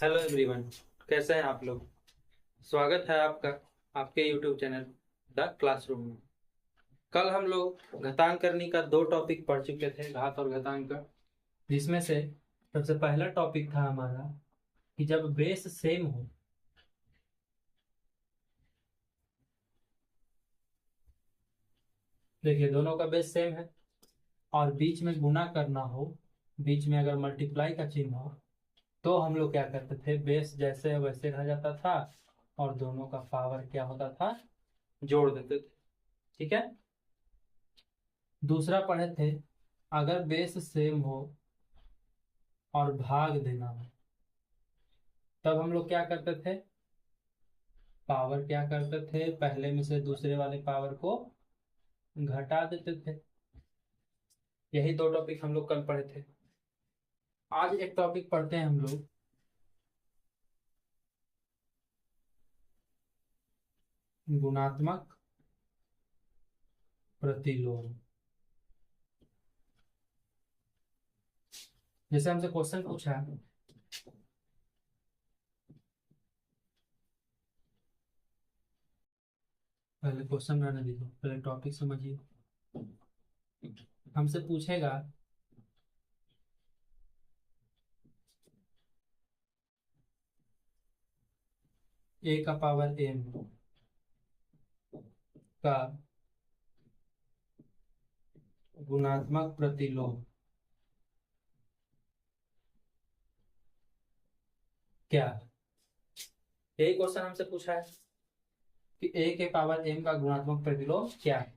Hello everyone. कैसे हैं आप लोग। स्वागत है आपका आपके यूट्यूब चैनल द क्लासरूम में। कल हम लोग घातांकरणी का दो टॉपिक पढ़ चुके थे, घात और घातांक, जिसमें से सबसे पहला टॉपिक था हमारा कि जब बेस सेम हो, देखिए दोनों का बेस सेम है और बीच में गुना करना हो, बीच में अगर मल्टीप्लाई का चिन्ह हो, तो हम लोग क्या करते थे, बेस जैसे है वैसे रह जाता था और दोनों का पावर क्या होता था, जोड़ देते थे। ठीक है। दूसरा पढ़े थे, अगर बेस सेम हो और भाग देना हो, तब हम लोग क्या करते थे, पावर क्या करते थे, पहले में से दूसरे वाले पावर को घटा देते थे। यही दो टॉपिक हम लोग कल पढ़े थे। आज एक टॉपिक पढ़ते हैं हम लोग, गुणात्मक प्रतिलोम। जैसे हमसे क्वेश्चन पूछा है, पहले क्वेश्चन रहने दीजिए, पहले टॉपिक समझिए। हमसे पूछेगा ए का पावर एम का गुणात्मक प्रतिलोम क्या है। यही क्वेश्चन हमसे पूछा है कि ए के पावर एम का गुणात्मक प्रतिलोम क्या है।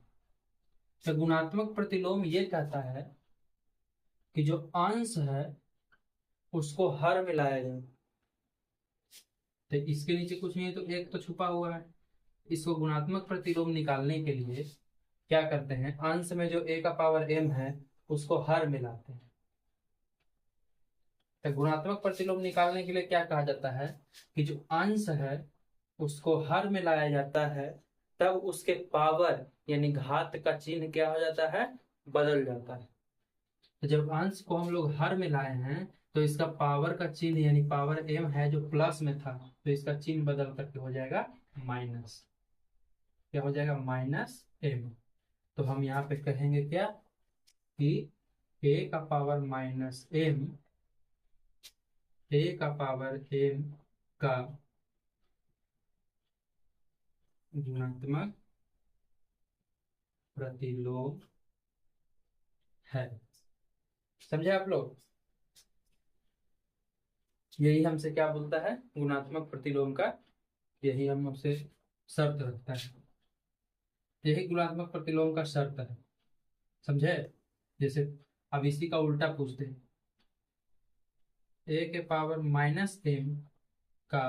तो गुणात्मक प्रतिलोम ये कहता है कि जो अंश है उसको हर में लाया जाए। तो इसके नीचे कुछ नहीं है, तो एक तो छुपा हुआ है। इसको गुणात्मक प्रतिलोम निकालने के लिए क्या करते हैं, अंश में जो ए का पावर एम है उसको हर में लाते हैं। तो गुणात्मक प्रतिलोम निकालने के लिए क्या कहा जाता है कि जो अंश है उसको हर में लाया जाता है, तब उसके पावर यानी घात का चिन्ह क्या हो जाता है, बदल जाता है। तो जब अंश को हम लोग हर में लाए हैं, तो इसका पावर का चिन्ह यानी पावर एम है जो प्लस में था, तो इसका चिन्ह बदल करके हो जाएगा माइनस। क्या हो जाएगा, माइनस एम। तो हम यहाँ पे कहेंगे क्या कि ए का पावर माइनस एम, ए का पावर एम का गुणात्मक प्रतिलोम है। समझे आप लोग। यही हमसे क्या बोलता है, गुणात्मक प्रतिलोम का यही हम हमसे शर्त रखता है। यही गुणात्मक प्रतिलोम का शर्त है। समझे। जैसे अब इसी का उल्टा पूछते हैं, ए के पावर माइनस एम का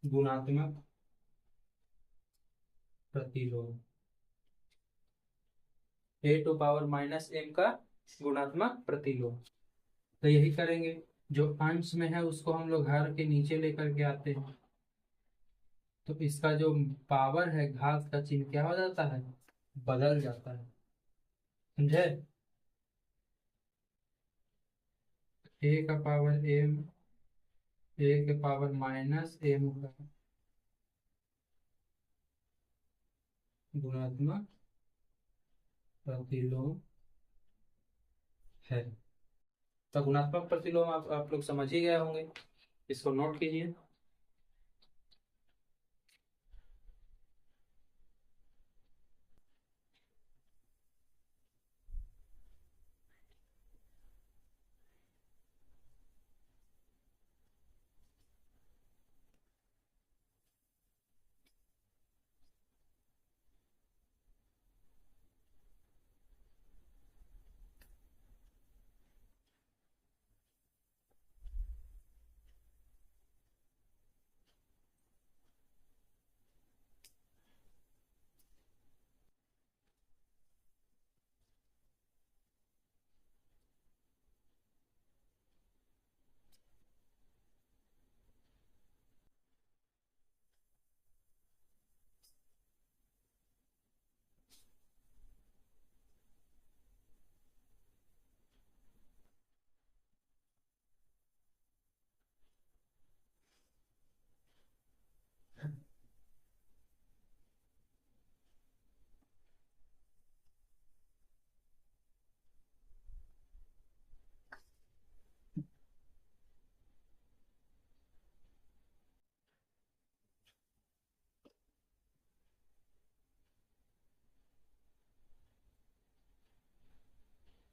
गुणात्मक प्रतिलोम, ए टू पावर माइनस एम का गुणात्मक प्रतिलोम। तो यही करेंगे, जो अंश में है उसको हम लोग हर के नीचे लेकर के आते हैं, तो इसका जो पावर है घात का चिन्ह क्या हो जाता है, बदल जाता है। समझे। ए का पावर एम, ए के पावर माइनस एम का गुणात्मक प्रतिलोम है। तो गुणात्मक प्रतिलोम आप लोग समझ ही गए होंगे, इसको नोट कीजिए।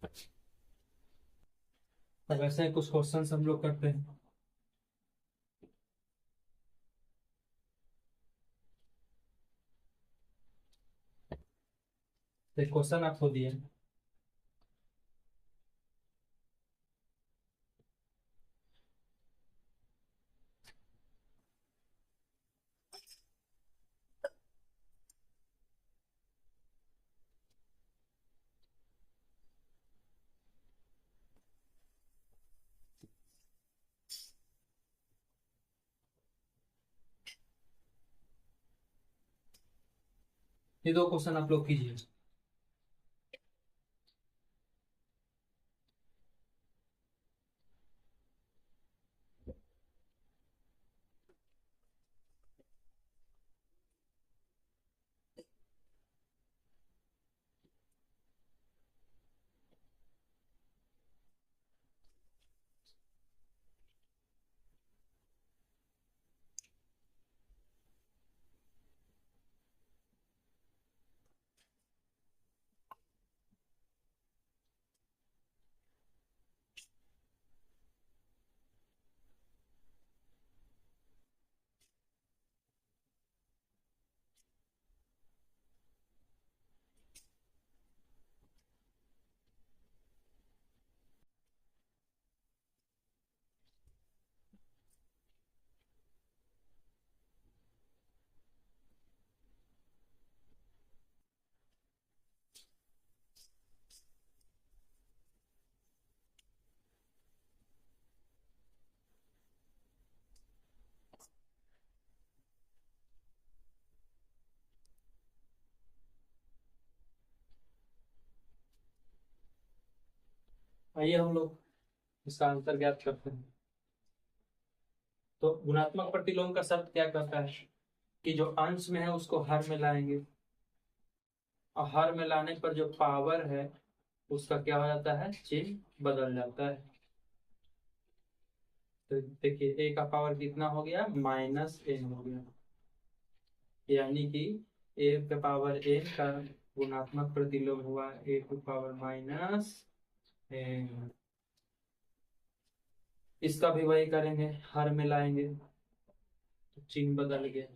तो वैसे ही कुछ क्वेश्चन हम लोग करते हैं। तो क्वेश्चन आपको दिए, ये दो क्वेश्चन आप लोग कीजिए। आइए हम लोग इसका आंसर ज्ञात करते हैं। तो गुणात्मक प्रतिलोम का शब्द क्या कहता है कि जो अंश में है उसको हर में लाएंगे, और हर में लाने पर जो पावर है उसका क्या हो जाता है, चिन्ह बदल जाता है। तो देखिए ए का पावर कितना हो गया, -n हो गया, यानी कि ए का पावर n का गुणात्मक प्रतिलोम हुआ a⁻n। इसका भी वही करेंगे, हर में लाएंगे तो चिन्ह बदल गया,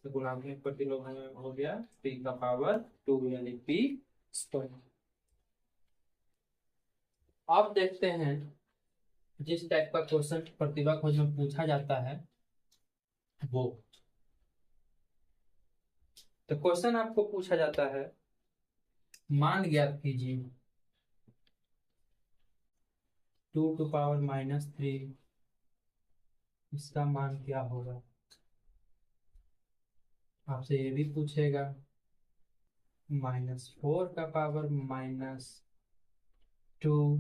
तो गुणात्मक प्रतिलोम हमें हो गया p⁻2 यानी p²। अब देखते हैं जिस टाइप का क्वेश्चन प्रतिभा खोज में पूछा जाता है वो। तो क्वेश्चन आपको पूछा जाता है, मान ज्ञात कीजिए 2⁻³ इसका मान क्या होगा। आपसे ये भी पूछेगा -4 का पावर -2,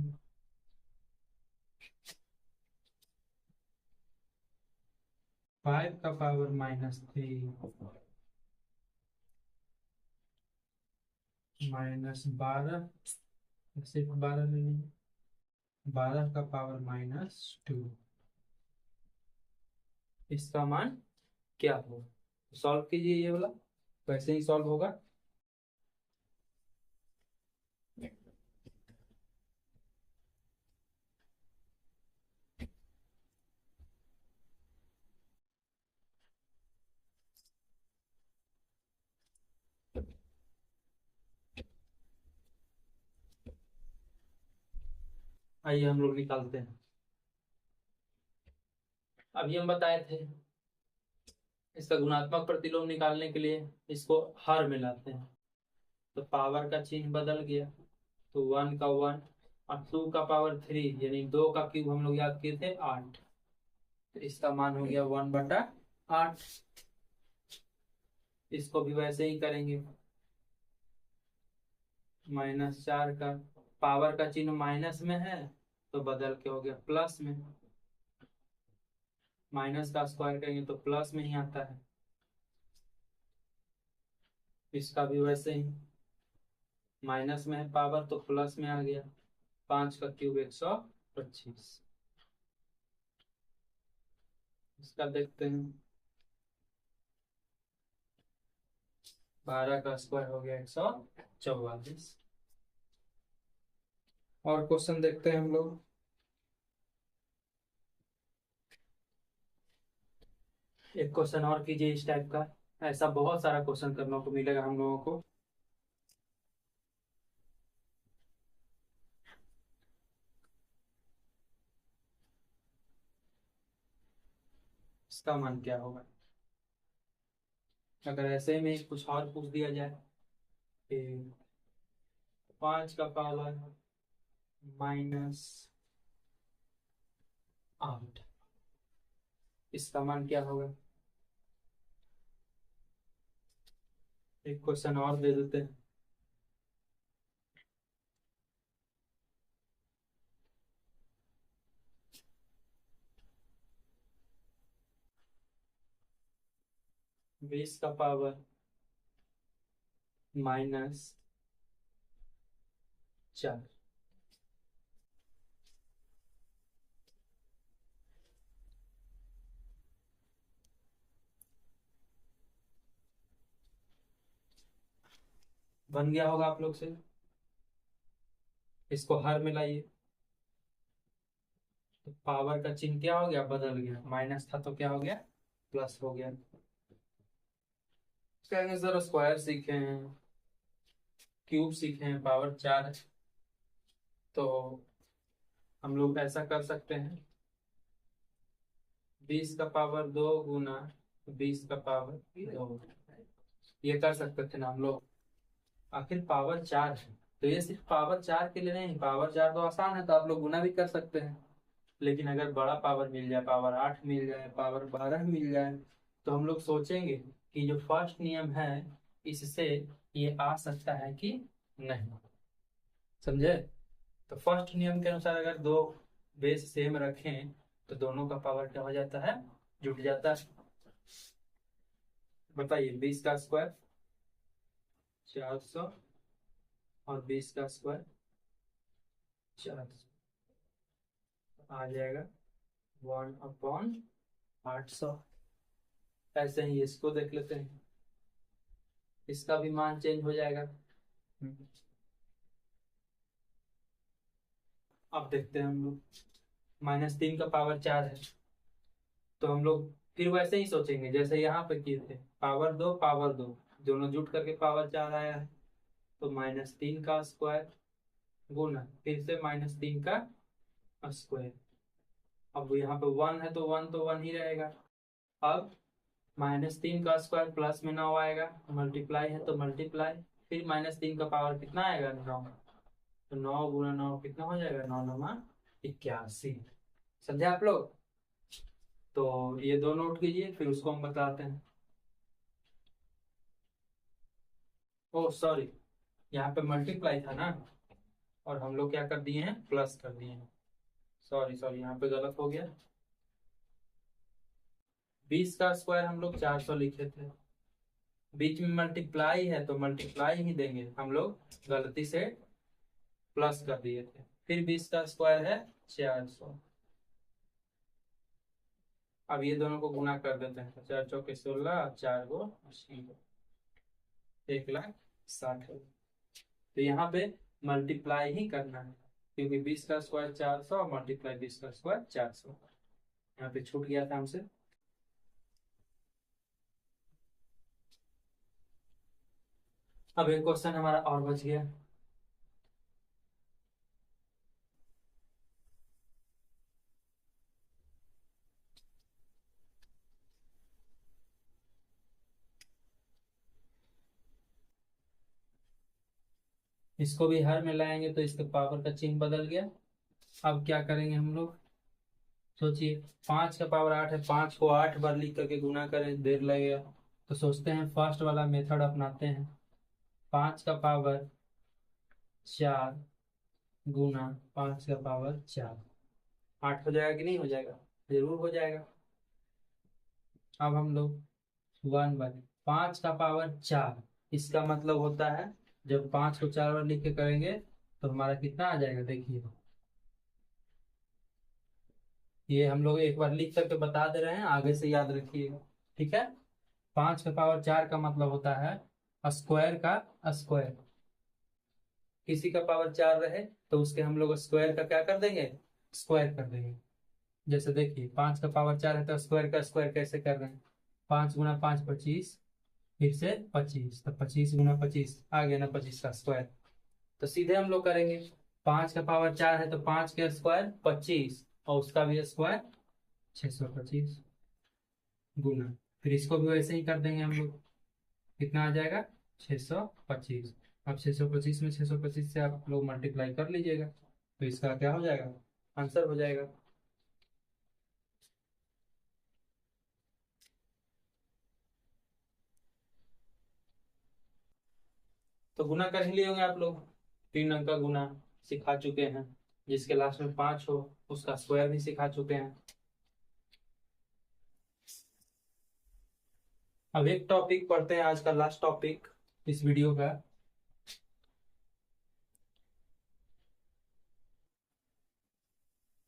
5 का पावर -3, -12, सिर्फ 12 में नहीं, 12 का पावर -2, इसका मान क्या होगा। सॉल्व कीजिए ये वाला, वैसे ही सॉल्व होगा। आइए हम लोग निकालते हैं। अभी हम बताए थे इसका गुणात्मक प्रतिलोम निकालने के लिए इसको हर में लाते हैं, तो पावर का चिन्ह बदल गया, तो 1 का 1 और 2 का पावर 3 यानी 2 का क्यूब हम लोग याद किए थे 8, तो इसका मान हो गया 1/8। इसको भी वैसे ही करेंगे, -4 का पावर का चिन्ह माइनस में है तो बदल के हो गया प्लस में, माइनस का स्क्वायर करेंगे तो प्लस में ही आता है। इसका भी वैसे ही, माइनस में है पावर तो प्लस में आ गया, 5 का क्यूब 125। इसका देखते हैं, 12 का स्क्वायर हो गया 144। और क्वेश्चन देखते हैं हम लोग। एक क्वेश्चन और कीजिए इस टाइप का। ऐसा बहुत सारा क्वेश्चन करने को मिलेगा हम लोगों को। इसका मान क्या होगा अगर ऐसे में कुछ और पूछ दिया जाए कि 5 का पावर -8, इसका मान क्या होगा। एक क्वेश्चन और दे देते हैं। -20 बन गया होगा आप लोग से। इसको हर में लाइए तो पावर का चिन्ह क्या हो गया, बदल गया। माइनस था तो क्या हो गया, प्लस हो गया। कहेंगे सर स्क्वायर सीखे हैं, क्यूब सीखे हैं, पावर 4 है। तो हम लोग ऐसा कर सकते हैं, 20 का पावर 2 गुना 20 का पावर 2, ये कर सकते थे ना हम लोग। आखिर पावर 4 है तो ये सिर्फ पावर 4 के लिए नहीं, पावर 4 तो आसान है तो आप लोग गुना भी कर सकते हैं। लेकिन अगर बड़ा पावर मिल जाए, पावर 8 मिल जाए, पावर 12 मिल जाए, तो हम लोग सोचेंगे कि जो फर्स्ट नियम है इससे ये आ सकता है कि नहीं। समझे। तो फर्स्ट नियम के अनुसार अगर दो बेस सेम रखें तो दोनों का पावर क्या हो जाता है, जुड़ जाता है। बताइए 20 का स्क्वायर 400 और 20 का स्क्वायर 400 आ जाएगा 1/800। ऐसे ही इसको देख लेते हैं, इसका भी मान चेंज हो जाएगा। अब देखते हैं हम लोग, -3 का पावर 4 है तो हम लोग फिर वैसे ही सोचेंगे जैसे यहाँ पे किए थे, पावर 2 दोनों जुट करके पावर 4 आया है। तो -3 का स्क्वायर गुना फिर से -3 का स्क्वायर। अब यहाँ पे 1 है तो 1 तो 1 ही रहेगा। अब -3 का स्क्वायर प्लस में 9 आएगा, मल्टीप्लाई है तो मल्टीप्लाई, फिर -3 का पावर कितना आएगा, 9। तो 9 गुना 9 कितना हो जाएगा, 9×9 = 81। समझे आप लोग। तो ये दो नोट कीजिए फिर उसको हम बताते हैं। ओ सॉरी, यहाँ पे मल्टीप्लाई था ना, और हम लोग क्या कर दिए हैं, प्लस कर दिए हैं। सॉरी सॉरी, यहाँ पे गलत हो गया। 20 का स्क्वायर हम लोग 400 लिखे थे, बीच में मल्टीप्लाई है तो मल्टीप्लाई ही देंगे, हम लोग गलती से प्लस कर दिए थे। फिर 20 का स्क्वायर है 400। अब ये दोनों को गुना कर देते हैं, 4×4 = 16, 4×2 = 1,60,000। तो यहाँ पे मल्टीप्लाई ही करना है क्योंकि 20 का स्क्वायर 400 मल्टीप्लाई 20 का स्क्वायर 400, यहाँ पे छूट गया था हमसे। अब एक क्वेश्चन हमारा और बच गया। इसको भी हर में लाएंगे तो इसके पावर का चिन्ह बदल गया। अब क्या करेंगे हम लोग, सोचिए 5 का पावर 8 है, 5 को 8 बार लिख करके गुना करें देर लगेगा। तो सोचते हैं फर्स्ट वाला मेथड अपनाते हैं, 5 का पावर 4 गुना 5 का पावर 4, 8 हो जाएगा कि नहीं हो जाएगा, जरूर हो जाएगा। अब हम लोग 5 का पावर 4, इसका मतलब होता है जब 5 को 4 बार लिख के करेंगे तो हमारा कितना आ जाएगा, देखिए ये हम लोग एक बार लिख करके बता दे रहे हैं, आगे से याद रखिएगा। ठीक है। 5 का पावर 4 का मतलब होता है स्क्वायर का स्क्वायर, किसी का पावर 4 रहे तो उसके हम लोग स्क्वायर का क्या कर देंगे, स्क्वायर कर देंगे। जैसे देखिए 5 का पावर 4 है तो स्क्वायर का स्क्वायर कैसे कर रहे हैं, 5 गुना 5 25, फिर से 25, तो 25 गुना 25 आ गया ना 25 का स्क्वायर। तो सीधे हम लोग करेंगे, 5 का पावर 4 है तो 5 के स्क्वायर 25 और उसका भी स्क्वायर 625 गुना, फिर इसको भी वैसे ही कर देंगे हम लोग, कितना आ जाएगा 625। अब 625 में 625 से आप लोग मल्टीप्लाई कर लीजिएगा तो इसका क्या हो जाएगा, आंसर हो जाएगा। तो गुना कर ही लिए होंगे आप लोग, 3 अंक का गुना सिखा चुके हैं, जिसके लास्ट में 5 हो उसका स्क्वायर भी सिखा चुके हैं। अब एक टॉपिक पढ़ते हैं, आज का लास्ट टॉपिक इस वीडियो का।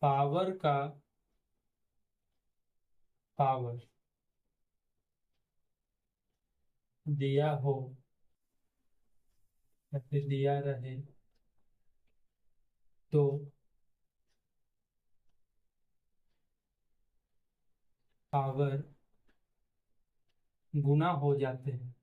पावर का पावर दिया हो या फिर दिया रहे तो पावर गुना हो जाते हैं।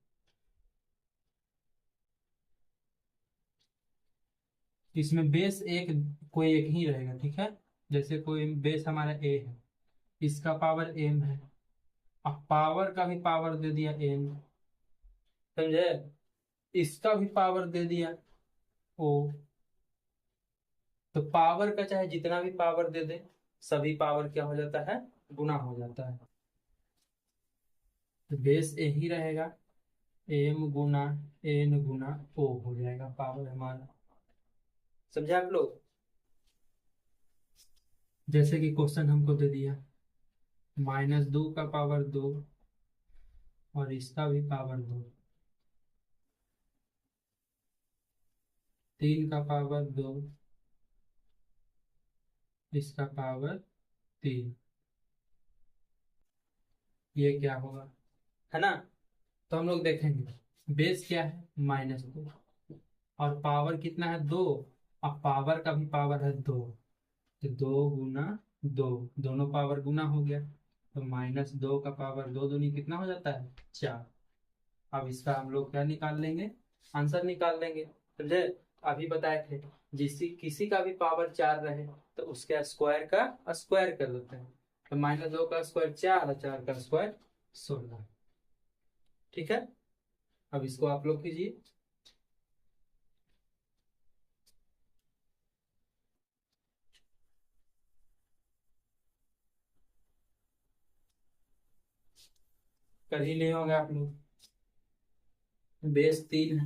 इसमें बेस एक, कोई एक ही रहेगा, ठीक है। जैसे कोई बेस हमारा ए है, इसका पावर एम है, अब पावर का भी पावर दे दिया एम, समझे, इसका भी पावर दे दिया ओ, तो पावर का चाहे जितना भी पावर दे दे सभी पावर क्या हो जाता है, गुना हो जाता है। तो बेस ए ही रहेगा, एम गुना एन गुना ओ हो जाएगा पावर हमारा, समझे आप लोग। जैसे कि क्वेश्चन हमको दे दिया -2 का पावर 2 और इसका भी पावर 2, 3 का पावर 2 इसका पावर 3, ये क्या होगा, है ना। तो हम लोग देखेंगे बेस क्या है -2 और पावर कितना है 2, अब पावर का भी पावर है 2, तो 2 गुना 2, दोनों पावर गुना हो गया, तो -2 का पावर 2 दूनी कितना हो जाता है 4। अब इसका हम लोग क्या निकाल लेंगे, आंसर निकाल लेंगे, समझे। अभी बताए थे किसी का भी पावर 4 रहे तो उसके स्क्वायर का स्क्वायर कर देते हैं, तो -2 का स्क्वायर 4 और 4 का स्क्वायर 16, ठीक है। अब इसको आप लोग कीजिए, कर ही लिए होंगे आप लोग। बेस 3 है,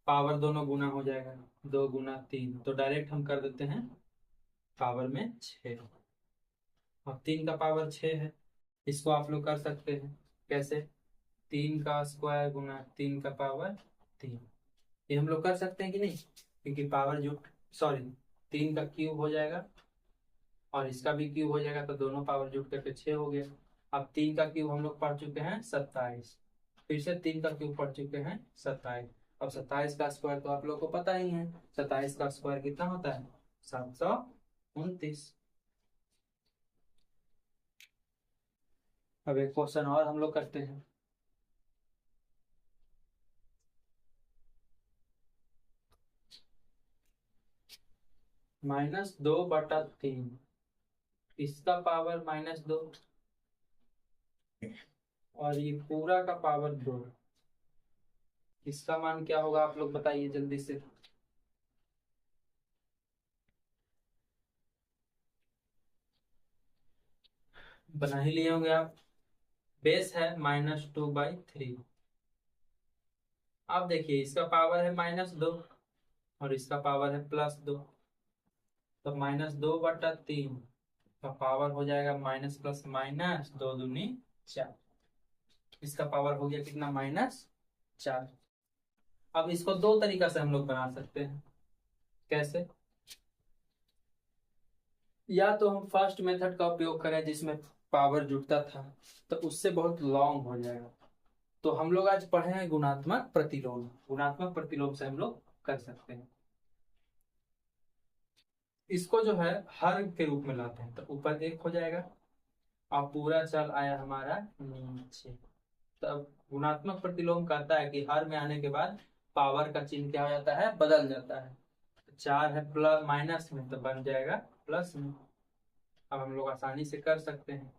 पावर दोनों गुना हो जाएगा, 2 गुना 3, तो डायरेक्ट हम कर देते हैं पावर में 6, और 3 का पावर 6 है, इसको आप लोग कर सकते हैं कैसे, 3 का स्क्वायर गुना 3 का पावर 3, ये हम लोग कर सकते हैं कि नहीं, क्योंकि पावर जो, सॉरी, 3 का क्यूब हो जाएगा और इसका भी क्यूब हो जाएगा, तो दोनों पावर जुट करके 6 हो गया। अब 3 का क्यूब हम लोग पढ़ चुके हैं 27, फिर से 3 का क्यूब पढ़ चुके हैं 27। अब 27 का स्क्वायर तो आप लोग को पता ही है, 27 का स्क्वायर कितना होता है 729। अब एक क्वेश्चन और हम लोग करते हैं, -2/3 इसका पावर -2 और ये पूरा का पावर 2, इसका मान क्या होगा आप लोग बताइए जल्दी से। बना ही लिए होंगे आप, बेस है -2/3। अब देखिए इसका पावर है -2 और इसका पावर है +2, तो -2/3 का पावर हो जाएगा माइनस प्लस माइनस 2 दूनी 4, इसका पावर हो गया कितना -4। अब इसको दो तरीका से हम लोग बना सकते हैं, कैसे, या तो हम फर्स्ट मेथड का उपयोग करें जिसमें पावर जुड़ता था, तो उससे बहुत लॉन्ग हो जाएगा। तो हम लोग आज पढ़े हैं गुणात्मक प्रतिलोम, गुणात्मक प्रतिलोम से हम लोग कर सकते हैं। इसको जो है हर के रूप में लाते हैं तो ऊपर 1 हो जाएगा और पूरा चल आया हमारा नीचे। तब गुणात्मक प्रतिलोम कहता है कि हर में आने के बाद पावर का चिन्ह क्या हो जाता है, बदल जाता है। 4 है प्लस माइनस में तो बन जाएगा प्लस में। अब हम लोग आसानी से कर सकते हैं,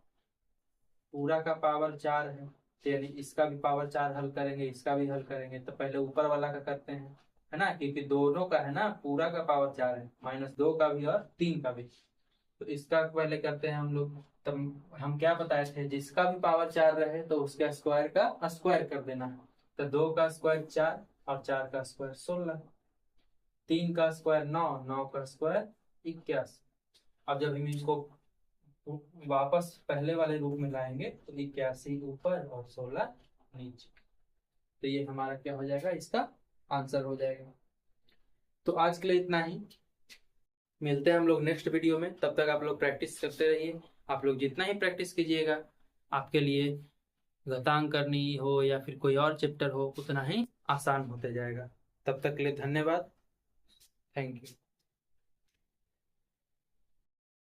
पूरा का पावर 4 है तो यानी इसका भी पावर 4 हल करेंगे, इसका भी हल करेंगे। तो पहले ऊपर वाला का करते हैं, है ना, क्योंकि दोनों का है ना, पूरा का पावर 4 है, -2 का भी और 3 का भी। तो इसका पहले करते हैं हम लोग। तब हम क्या बताए थे, जिसका भी पावर 4 रहे तो उसके स्क्वायर का स्क्वायर कर देना है। तो 2 का स्क्वायर 4 और 4 का स्क्वायर 16, 3 का स्क्वायर 9, 9 का स्क्वायर 81। अब जब हम इसको वापस पहले वाले रूप में लाएंगे तो 81 ऊपर और 16 नीचे। तो ये हमारा क्या हो जाएगा, इसका आंसर हो जाएगा। तो आज के लिए इतना ही, मिलते हैं हम लोग नेक्स्ट वीडियो में। तब तक आप लोग प्रैक्टिस करते रहिए। आप लोग जितना ही प्रैक्टिस कीजिएगा आपके लिए घातांक करनी हो या फिर कोई और चैप्टर हो उतना ही आसान होते जाएगा। तब तक के लिए धन्यवाद, थैंक यू।